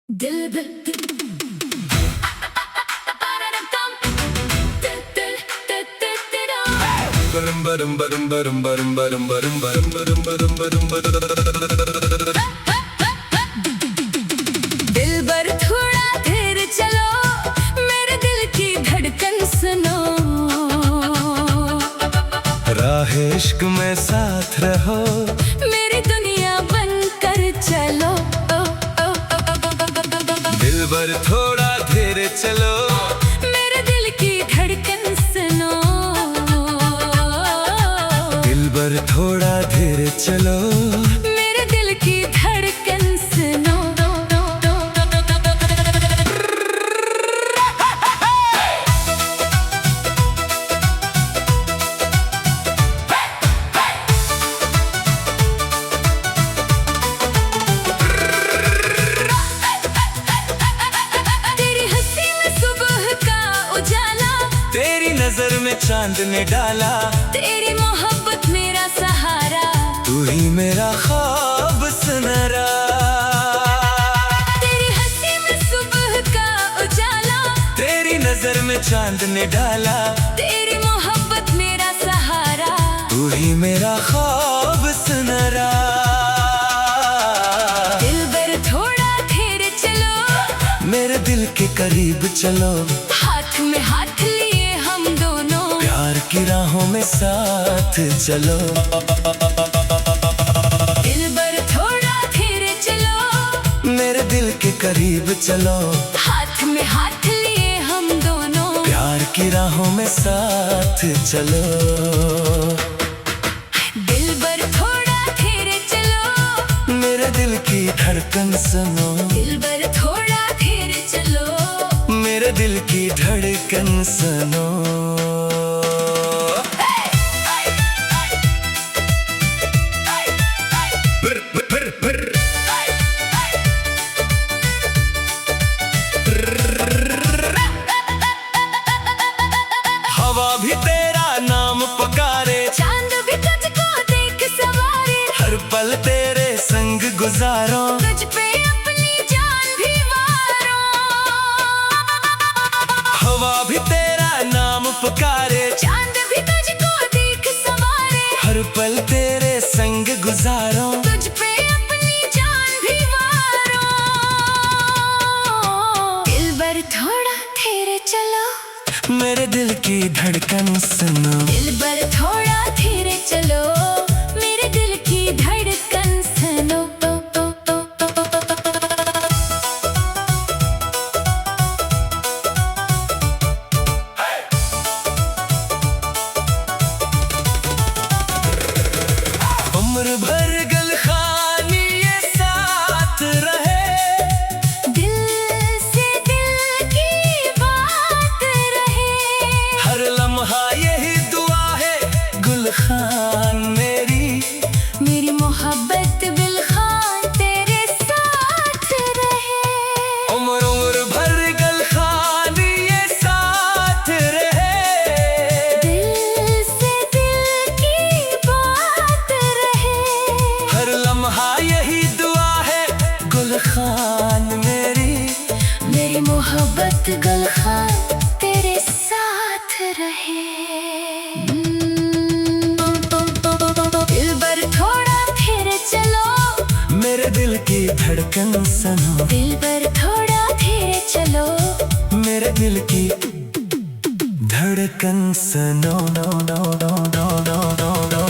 दिल दिल बरम बरम बरम बरम बरम बरम बरम बरम बरम बरम बरम बरम। दिल बर थोड़ा धीर चलो, मेरे दिल की धड़कन सुनो। राह इश्क में साथ रहो, मेरी दुनिया बनकर चलो। दिल बर थोड़ा धीरे चलो, मेरे दिल की धड़कन सुनो। दिल बर थोड़ा धीरे चलो, मेरे दिल की धड़कन सुनो। तेरी हंसी में सुबह का उजाला, तेरी नजर में चांद ने डाला। तेरी मोहब्बत मेरा सहारा, तू ही मेरा ख्वाब सुनहरा। तेरी हंसी में सुबह का उजाला, तेरी नजर में चांद ने डाला। तेरी मोहब्बत मेरा सहारा। तू ही मेरा ख्वाब सुनहरा। दिल बर थोड़ा धीरे चलो, मेरे दिल के करीब चलो, हाथ में हाथ लिए हम दोनों। प्यार की राहों में साथ चलो। दिल बर थोड़ा धीरे चलो, मेरे दिल के करीब चलो, हाथ में हाथ लिए हम दोनों। प्यार की राहों में साथ चलो। दिल बर थोड़ा धीरे चलो, मेरे दिल की धड़कन सुनो। दिल बर थोड़ा धीरे चलो, मेरे दिल की धड़कन सुनो। भर, भर, भर, भर। हवा भी तेरा नाम पुकारे, चांद भी तुझको देख सवारे। हर पल तेरे संग गुजारो। तुझ पे अपनी जान भी वारो। हवा भी तेरा नाम पुकारे, चांद भी तुझको देख सवारे। हर पल तेरे संग गुजारो। तुझ पे अपनी जान भी वारो। दिल बर थोड़ा धीरे चलो, मेरे दिल की धड़कन सुनो। दिल बर थोड़ा धीरे चलो, मेरे दिल की धड़कन सुनो। उम्र भर गलखानी ये साथ रहे, दिल से दिल की बात रहे। हर लम्हा यही दुआ है गुलखान मेरी। मेरी मोहब्बत बिलखान तेरे साथ रहे। उम्र उम्र भर गलखानी ये साथ रहे, दिल से दिल की बात रहे। हर लम्हा यही दुआ है गुलखान मेरी। मेरी मोहब्बत गुलखान तेरे साथ रहे। दिल बर थोड़ा धीरे चलो, मेरे दिल की धड़कन सुनो। दिल बर थोड़ा धीरे चलो, मेरे दिल की धड़कन सुनो। No no no no no no.